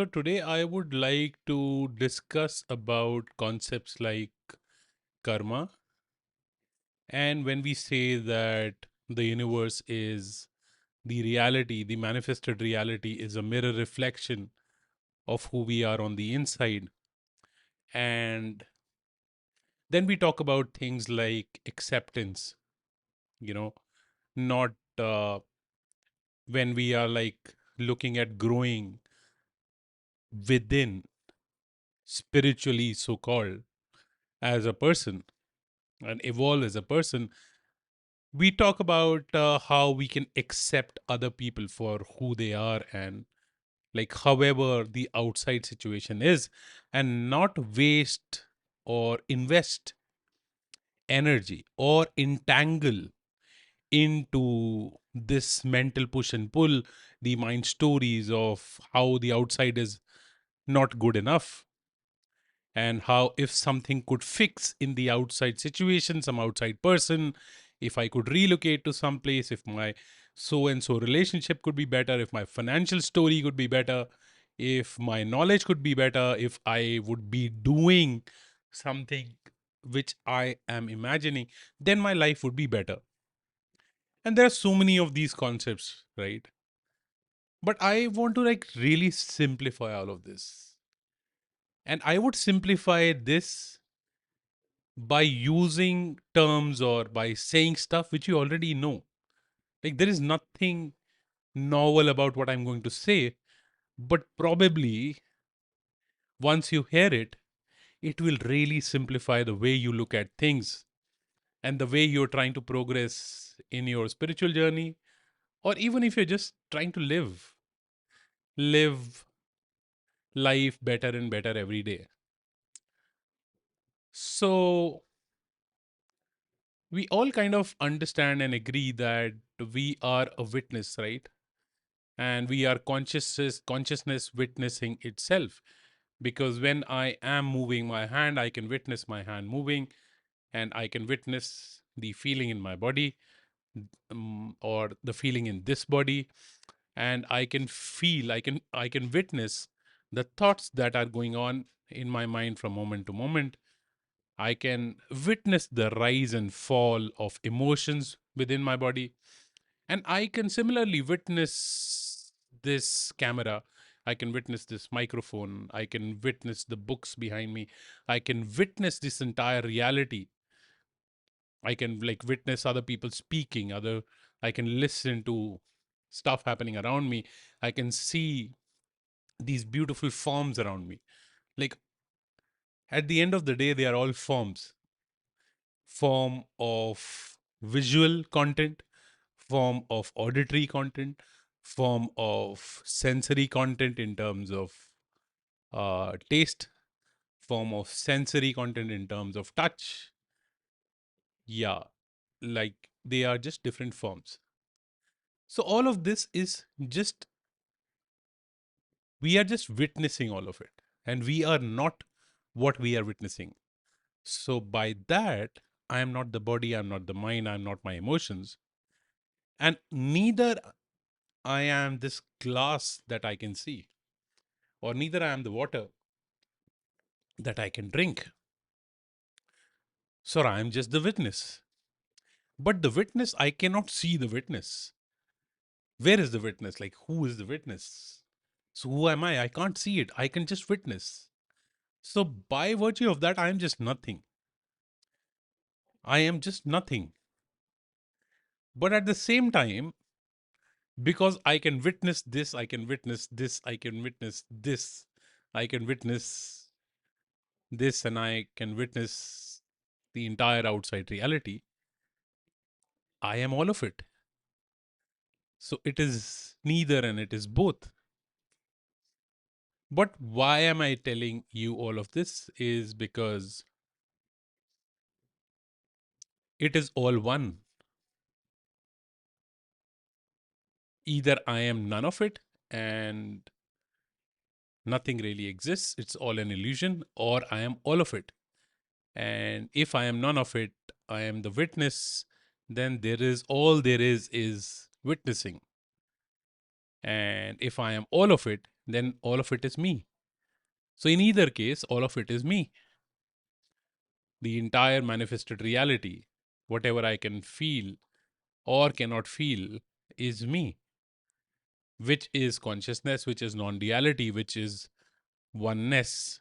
So today I would like to discuss about concepts like karma. And when we say that the universe is the reality, the manifested reality is a mirror reflection of who we are on the inside. And then we talk about things like acceptance, you know, not when we are like looking at growing within spiritually, so called, as a person and evolve as a person. We talk about how we can accept other people for who they are and like however the outside situation is, and not waste or invest energy or entangle into this mental push and pull, the mind stories of how the outside is not good enough, and how if something could fix in the outside situation, some outside person, if I could relocate to some place, if my so and so relationship could be better, if my financial story could be better, if my knowledge could be better, if I would be doing something which I am imagining, then my life would be better. And there are so many of these concepts, right? But I want to like really simplify all of this, and I would simplify this by using terms or by saying stuff which you already know. Like there is nothing novel about what I'm going to say, but probably once you hear it, it will really simplify the way you look at things and the way you're trying to progress in your spiritual journey, or even if you're just trying to live life better and better every day. So we all kind of understand and agree that we are a witness, right? And we are consciousness witnessing itself, because when I am moving my hand, I can witness my hand moving, and I can witness the feeling in my body, or the feeling in this body, and I can feel, I can witness the thoughts that are going on in my mind from moment to moment. I can witness the rise and fall of emotions within my body, and I can similarly witness this camera. I can witness this microphone. I can witness the books behind me. I can witness this entire reality. I can like witness other people speaking, other I can listen to stuff happening around me. I can see these beautiful forms around me. Like at the end of the day, they are all forms. Form of visual content, form of auditory content, form of sensory content in terms of taste, form of sensory content in terms of touch. Yeah, like they are just different forms. So all of this is just, we are just witnessing all of it, and we are not what we are witnessing. So by that, I am not the body, I'm not the mind, I'm not my emotions, and neither I am this glass that I can see, or neither I am the water that I can drink. So I am just the witness. But the witness, I cannot see the witness. Where is the witness? Like, who is the witness? So who am I? I can't see it. I can just witness. So by virtue of that, I am just nothing. I am just nothing. But at the same time, because I can witness this, I can witness this, I can witness this, I can witness this, and I can witness the entire outside reality, I am all of it. So it is neither and it is both. But why am I telling you all of this? Is because it is all one. Either I am none of it and nothing really exists, it's all an illusion, or I am all of it. And if I am none of it, I am the witness, then there is all there is witnessing. And if I am all of it, then all of it is me. So, in either case, all of it is me. The entire manifested reality, whatever I can feel or cannot feel, is me, which is consciousness, which is non duality, which is oneness.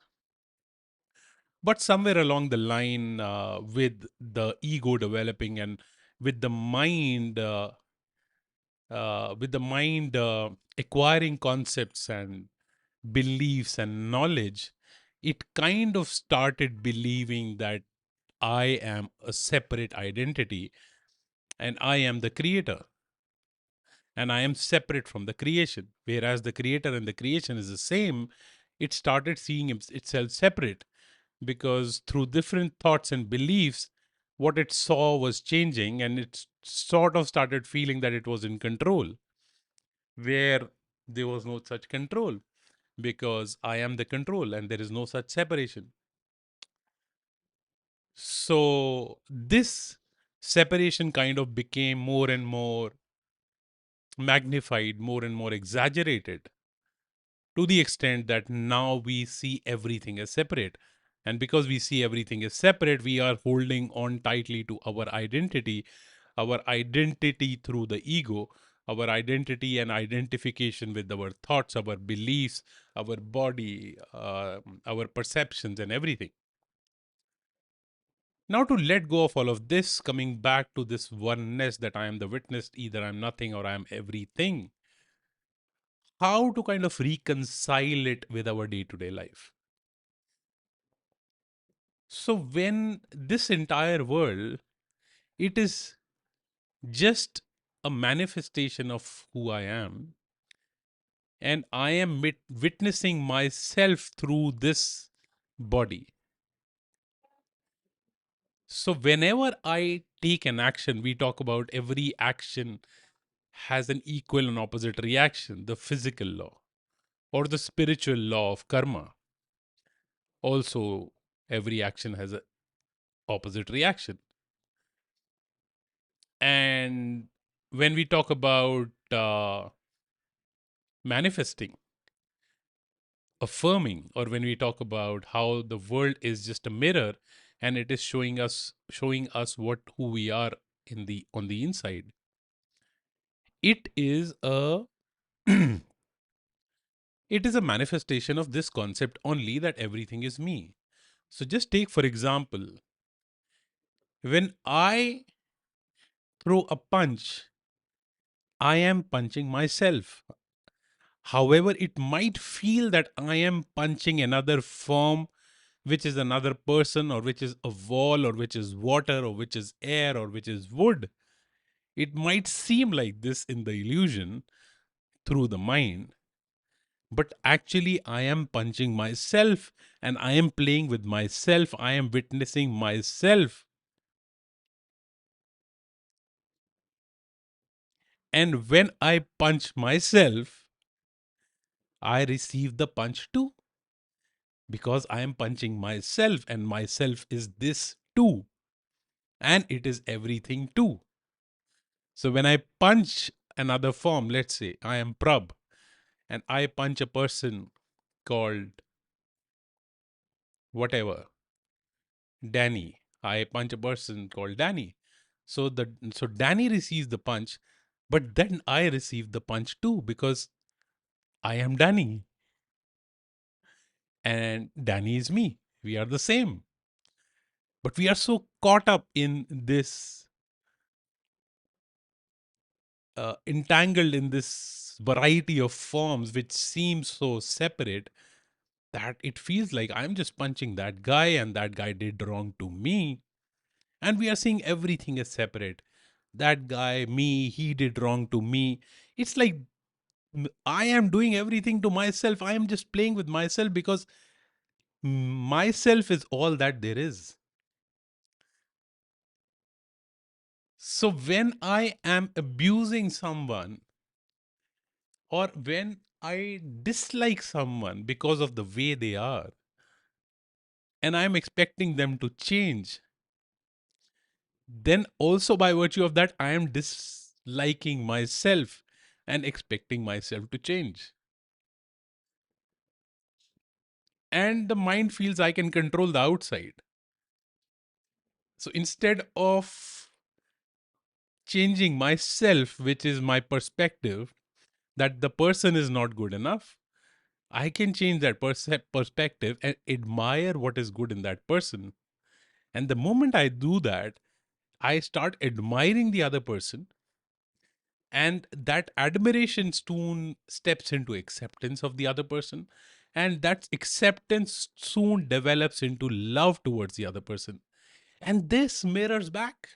But somewhere along the line, with the ego developing and with the mind, acquiring concepts and beliefs and knowledge, it kind of started believing that I am a separate identity and I am the creator and I am separate from the creation. Whereas the creator and the creation is the same, it started seeing itself separate because through different thoughts and beliefs, what it saw was changing and it sort of started feeling that it was in control, where there was no such control because I am the control and there is no such separation. So, this separation kind of became more and more magnified, more and more exaggerated to the extent that now we see everything as separate. And because we see everything as separate, we are holding on tightly to our identity through the ego, our identity and identification with our thoughts, our beliefs, our body, our perceptions, and everything. Now, to let go of all of this, coming back to this oneness that I am the witness, either I'm nothing or I'm everything, how to kind of reconcile it with our day to day life. So, when this entire world, it is just a manifestation of who I am, and I am witnessing myself through this body. So, whenever I take an action, we talk about every action has an equal and opposite reaction, the physical law or the spiritual law of karma. Also, every action has an opposite reaction. And when we talk about manifesting, affirming, or when we talk about how the world is just a mirror and it is showing us what who we are in the on the inside, it is a it is a manifestation of this concept only that everything is me. So just take for example, when I throw a punch, I am punching myself. However, it might feel that I am punching another form, which is another person, or which is a wall, or which is water, or which is air, or which is wood. It might seem like this in the illusion through the mind, but actually, I am punching myself and I am playing with myself. I am witnessing myself. And when I punch myself, I receive the punch too because I am punching myself and myself is this too. And it is everything too. So when I punch another form, let's say I am Prab and I punch a person called whatever, Danny. I punch a person called Danny. So Danny receives the punch, but then I receive the punch too because I am Danny and Danny is me. We are the same. But we are so caught up in this, entangled in this variety of forms which seem so separate that it feels like I'm just punching that guy and that guy did wrong to me. And we are seeing everything as separate. That guy, me, he did wrong to me. It's like I am doing everything to myself. I am just playing with myself because myself is all that there is. So when I am abusing someone or when I dislike someone because of the way they are, and I'm expecting them to change, then also by virtue of that, I am disliking myself and expecting myself to change. and the mind feels I can control the outside. So instead of changing myself, which is my perspective, that the person is not good enough, I can change that perspective and admire what is good in that person. And the moment I do that, I start admiring the other person, and that admiration soon steps into acceptance of the other person. And that acceptance soon develops into love towards the other person. And this mirrors back.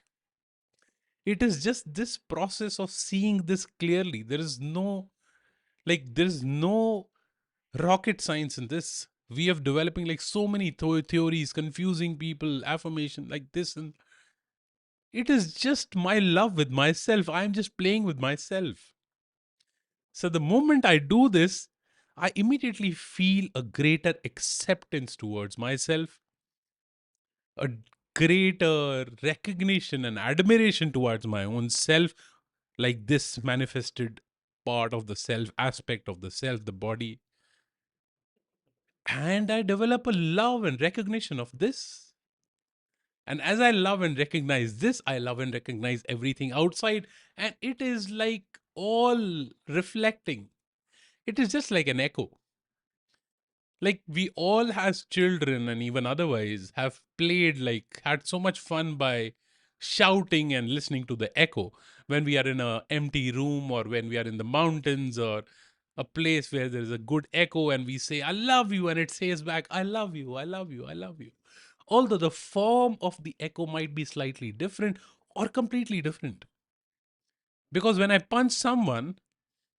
It is just this process of seeing this clearly. There is no rocket science in this. We have developing like so many theories, confusing people, affirmation like this, and it is just my love with myself. I'm just playing with myself. So the moment I do this, I immediately feel a greater acceptance towards myself, a greater recognition and admiration towards my own self, like this manifested part of the self, aspect of the self, the body. And I develop a love and recognition of this. And as I love and recognize this, I love and recognize everything outside. And it is like all reflecting. It is just like an echo. Like we all as children and even otherwise have played, like had so much fun by shouting and listening to the echo when we are in a empty room, or when we are in the mountains, or a place where there is a good echo, and we say I love you, and it says back I love you, I love you, I love you. Although the form of the echo might be slightly different or completely different, because when I punch someone,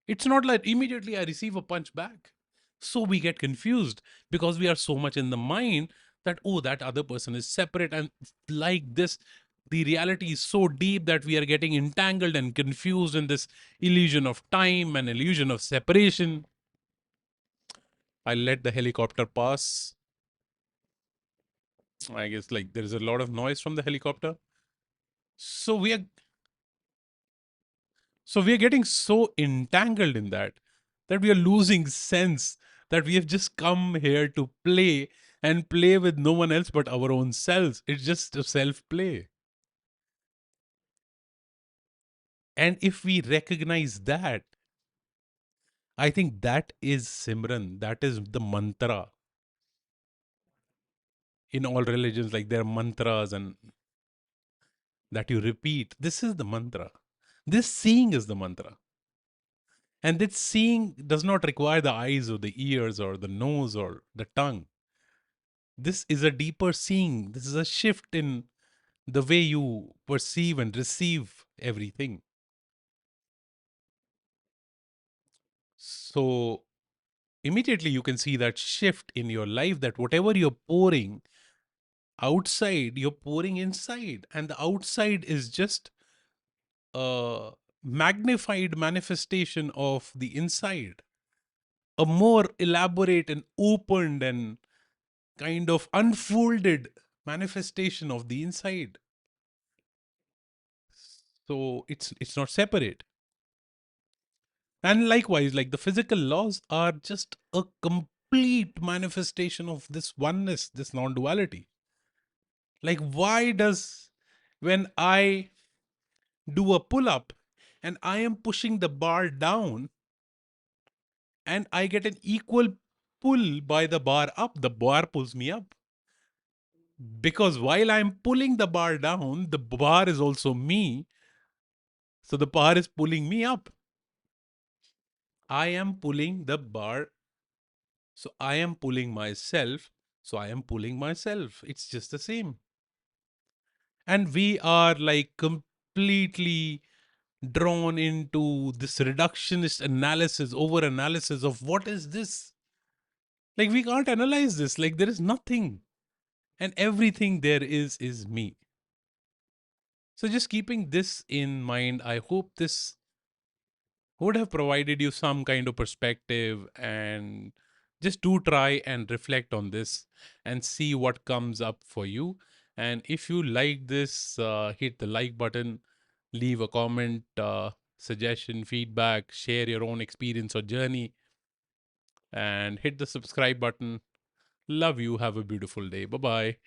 it's not like immediately I receive a punch back. So we get confused because we are so much in the mind that, oh, that other person is separate. And like this, the reality is so deep that we are getting entangled and confused in this illusion of time and illusion of separation. I let the helicopter pass. I guess like there is a lot of noise from the helicopter. So we are So we are getting so entangled in that we are losing sense that we have just come here to play, and play with no one else but our own selves. It's just a self play. And if we recognize that, I think that is Simran, that is the mantra. In all religions, like there are mantras and that you repeat. This is the mantra. This seeing is the mantra. And this seeing does not require the eyes or the ears or the nose or the tongue. This is a deeper seeing. This is a shift in the way you perceive and receive everything. So immediately you can see that shift in your life, that whatever you're pouring outside, you're pouring inside. And the outside is just a magnified manifestation of the inside, a more elaborate and opened and kind of unfolded manifestation of the inside. So it's not separate. And likewise, like the physical laws are just a complete manifestation of this oneness, this non duality. Like, why does, when I do a pull up and I am pushing the bar down and I get an equal pull by the bar up, the bar pulls me up? Because while I'm pulling the bar down, the bar is also me. So the bar is pulling me up. I am pulling the bar. So I am pulling myself. So I am pulling myself. It's just the same. And we are like completely drawn into this reductionist analysis, over analysis of what is this? Like we can't analyze this. Like there is nothing. And everything there is me. So just keeping this in mind, I hope this would have provided you some kind of perspective, and just do try and reflect on this and see what comes up for you. And if you like this, hit the like button, leave a comment, suggestion, feedback, share your own experience or journey, and hit the subscribe button. Love you. Have a beautiful day. Bye bye.